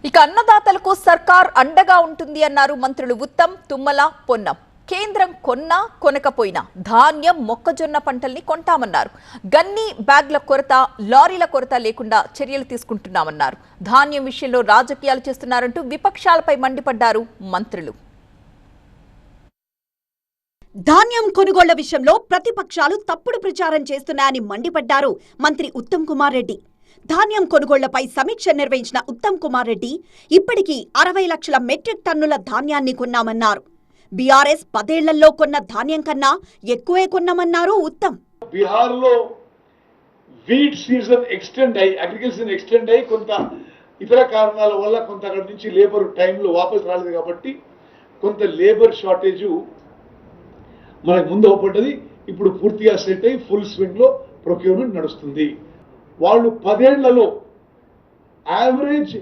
ఇక అన్నదాతలకు సర్కార్ అండగా ఉంటుంది అన్నారు మంత్రులు ఉత్తమ్, తుమ్మల, పొన్నం. కేంద్రం కొన్నా కొనకపోయినా ధాన్యం, మొక్కజొన్న పంటల్ని కొంటామన్నారు. గన్ని బ్యాగ్ల కొరత, లారీల కొరత లేకుండా చర్యలు తీసుకుంటున్నామన్నారు. ధాన్యం విషయంలో రాజకీయాలు చేస్తున్నారంటూ విపక్షాలపై మండిపడ్డారు మంత్రులు. ధాన్యం కొనుగోళ్ల విషయంలో ప్రతిపక్షాలు తప్పుడు ప్రచారం చేస్తున్నాయని మండిపడ్డారు మంత్రి ఉత్తమ్ కుమార్ రెడ్డి. ధాన్యం కొనుగోళ్లపై సమీక్ష నిర్వహించిన ఉత్తమ్ కుమార్ రెడ్డి ఇప్పటికీ 60 లక్షల మెట్రిక్ టన్నుల ధాన్యాన్ని కొన్నామన్నారు. బీఆర్ఎస్ 10 ఏళ్లలో కొన్న ధాన్యం కన్నా ఎక్కువే కొన్నామన్నారు ఉత్తమ్. బీహార్ లో వీట్ సీజన్ ఎక్స్టెండ్ అయ్యి, అగ్రికల్చర్ ఎక్స్టెండ్ అయ్యి కొంత ఇతర కారణాల వల్ల కొంత అక్కడి నుంచి లేబర్ టైంలో వాపసు రాలేదు కాబట్టి కొంత లేబర్ షార్టేజ్ మనకు ముందు అవపడ్డది. ఇప్పుడు పూర్తిగా సెట్ అయ్యి ఫుల్ స్వింగ్ లో ప్రొక్యూర్మెంట్ నడుస్తుంది. వాళ్ళు 10 ఏళ్లలో యావరేజ్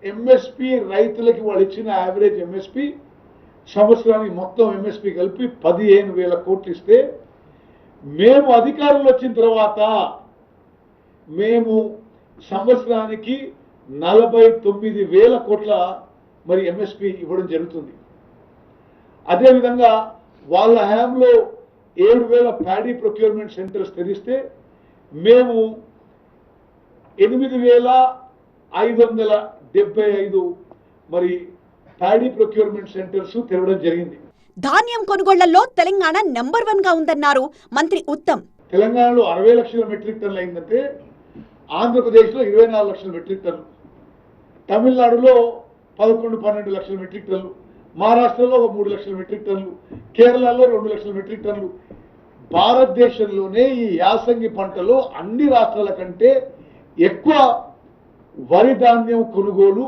ఎంఎస్పి రైతులకి వాళ్ళు ఇచ్చిన యావరేజ్ ఎంఎస్పి సంవత్సరానికి మొత్తం ఎంఎస్పి కలిపి 15,000 కోట్లు ఇస్తే, మేము అధికారంలో వచ్చిన తర్వాత మేము సంవత్సరానికి 49,000 కోట్ల మరి ఎంఎస్పి ఇవ్వడం జరుగుతుంది. అదేవిధంగా వాళ్ళ హయాంలో 7,000 ప్యాడీ ప్రొక్యూర్మెంట్ సెంటర్స్ తెరిస్తే మేము 8,575 మరి ప్యాడీ ప్రొక్యూర్మెంట్ సెంటర్స్ తెరవడం జరిగింది. ధాన్యం కొనుగోళ్లలో తెలంగాణ నెంబర్ 1 గా ఉందన్నారు మంత్రి ఉత్తమ్. తెలంగాణలో 60 లక్షల మెట్రిక్ టన్నులు అయిందంటే ఆంధ్రప్రదేశ్లో 24 లక్షల మెట్రిక్ టన్నులు, తమిళనాడులో 11-12 లక్షల మెట్రిక్ టన్నులు, మహారాష్ట్రలో 3 లక్షల మెట్రిక్ టన్నులు, కేరళలో 2 లక్షల మెట్రిక్ టన్నులు. భారతదేశంలోనే ఈ యాసంగి పంటలో అన్ని రాష్ట్రాల కంటే ఎక్కువ వరి ధాన్యం కొనుగోలు,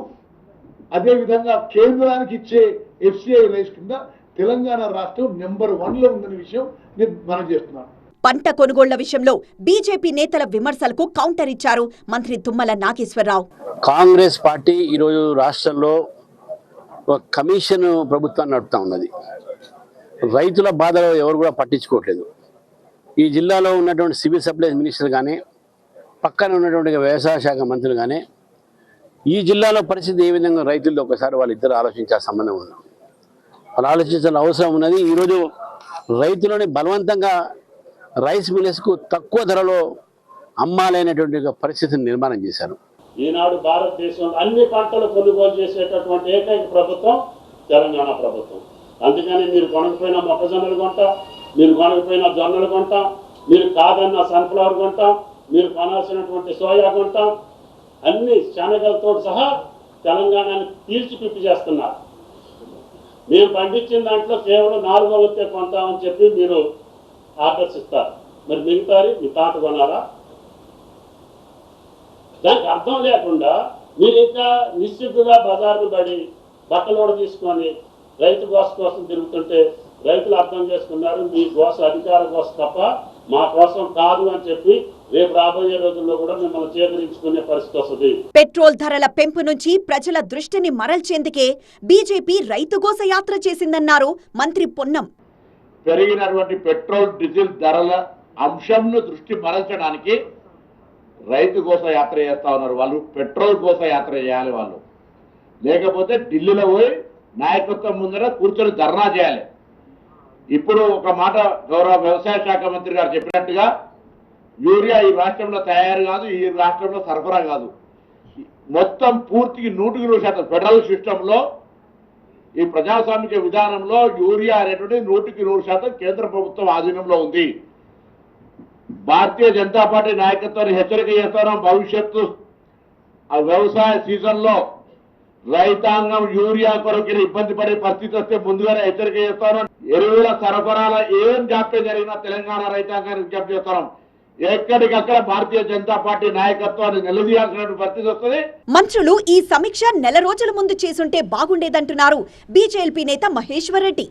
అదేవిధంగా కేంద్రానికి ఇచ్చే ఎఫ్సిఐ రైస్ కింద తెలంగాణ రాష్ట్రం నెంబర్ 1లో ఉందనే విషయం నేను మనం చేస్తున్నాను. పంట కొనుగోళ్ల విషయంలో బీజేపీ నేతల విమర్శలకు కౌంటర్ ఇచ్చారు మంత్రి తుమ్మల నాగేశ్వరరావు. కాంగ్రెస్ పార్టీ ఈరోజు రాష్ట్రంలో ఒక కమిషన్ ప్రభుత్వాన్ని నడుపుతా ఉన్నది. రైతుల బాధలు ఎవరు కూడా పట్టించుకోవట్లేదు. ఈ జిల్లాలో ఉన్నటువంటి సివిల్ సప్లైస్ మినిస్టర్ కానీ, పక్కన ఉన్నటువంటి వ్యవసాయ శాఖ మంత్రులు కానీ, ఈ జిల్లాలో పరిస్థితి ఏ విధంగా రైతులతో ఒకసారి వాళ్ళిద్దరు ఆలోచించాల్సిన సంబంధం ఉంది. వాళ్ళు ఆలోచించాల్సిన అవసరం ఉన్నది. ఈరోజు రైతులని బలవంతంగా రైస్ మిల్లర్స్కు తక్కువ ధరలో అమ్మాలనేటువంటి పరిస్థితిని నిర్మాణం చేశారు. ఈనాడు భారతదేశంలో అన్ని పంటలు కొనుగోలు చేసేటటువంటి ఏకైక ప్రభుత్వం తెలంగాణ ప్రభుత్వం. అందుకని మీరు కొనకపోయినా మొక్కజొన్నలు కొంటాం, మీరు కొనకపోయినా జొన్నలు కొంటాం, మీరు కాదన్న సన్ఫ్లవర్ కొంటాం, మీరు కొనాల్సినటువంటి సోయా కొంటాం, అన్ని శనగలతో సహా తెలంగాణని పిప్పి చేస్తున్నారు. మేము పండించిన దాంట్లో కేవలం 4వ వంతే కొంటామని చెప్పి మీరు ఆర్డర్స్ ఇస్తారు. మరి మిగతాది మీ తాత కొనాలా? దానికి అర్థం లేకుండా మీరు ఇంకా నిశ్చితగా బజార్ను పడి బట్టలోడ తీసుకొని రైతు గోస కోసం తిరుగుతుంటే రైతులు అర్థం చేసుకున్నారు మీ గోస అధికార గోస తప్ప మా కోసం కాదు అని చెప్పి రేపు రాబోయే రోజుల్లో కూడా మిమ్మల్ని చేకరించుకునే పరిస్థితి వస్తుంది. పెట్రోల్ ధరల పెంపు నుంచి ప్రజల దృష్టిని మరల్చేందుకే బీజేపీ రైతు గోస యాత్ర చేసిందన్నారు మంత్రి పొన్నం. పెరిగినటువంటి పెట్రోల్ డీజిల్ ధరల అంశంను దృష్టి మరల్చడానికి రైతు గోస యాత్ర చేస్తా ఉన్నారు. వాళ్ళు పెట్రోల్ గోస యాత్ర చేయాలి. వాళ్ళు లేకపోతే ఢిల్లీలో పోయి నాయకత్వం ముందర కూర్చొని ధర్నా చేయాలి. ఇప్పుడు ఒక మాట గౌరవ వ్యవసాయ శాఖ మంత్రి గారు చెప్పినట్టుగా యూరియా ఈ రాష్ట్రంలో తయారు కాదు, ఈ రాష్ట్రంలో సరఫరా కాదు. మొత్తం పూర్తికి 100% ఫెడరల్ సిస్టంలో ఈ ప్రజాస్వామిక విధానంలో యూరియా అనేటువంటి 100% కేంద్ర ప్రభుత్వం ఆధీనంలో ఉంది. భారతీయ జనతా పార్టీ నాయకత్వాన్ని హెచ్చరిక చేస్తాను. భవిష్యత్తు ఆ వ్యవసాయ సీజన్లో రైతాంగం యూరియా కొరకు ఇబ్బంది పడే పరిస్థితి వస్తే ముందుగానే హెచ్చరిక చేస్తాను. ఎరువుల సరఫరాల ఏం జాప్యం జరిగినా తెలంగాణ రైతాంగాన్ని విజ్ఞప్తి చేస్తాను. ఎక్కడికక్కడ భారతీయ జనతా పార్టీ నాయకత్వాన్ని నిలదీయాల్సిన పరిస్థితి వస్తుంది. మంత్రులు ఈ సమీక్ష నెల రోజుల ముందు చేసుంటే బాగుండేదంటున్నారు బీజేపీ నేత మహేశ్వర్ రెడ్డి.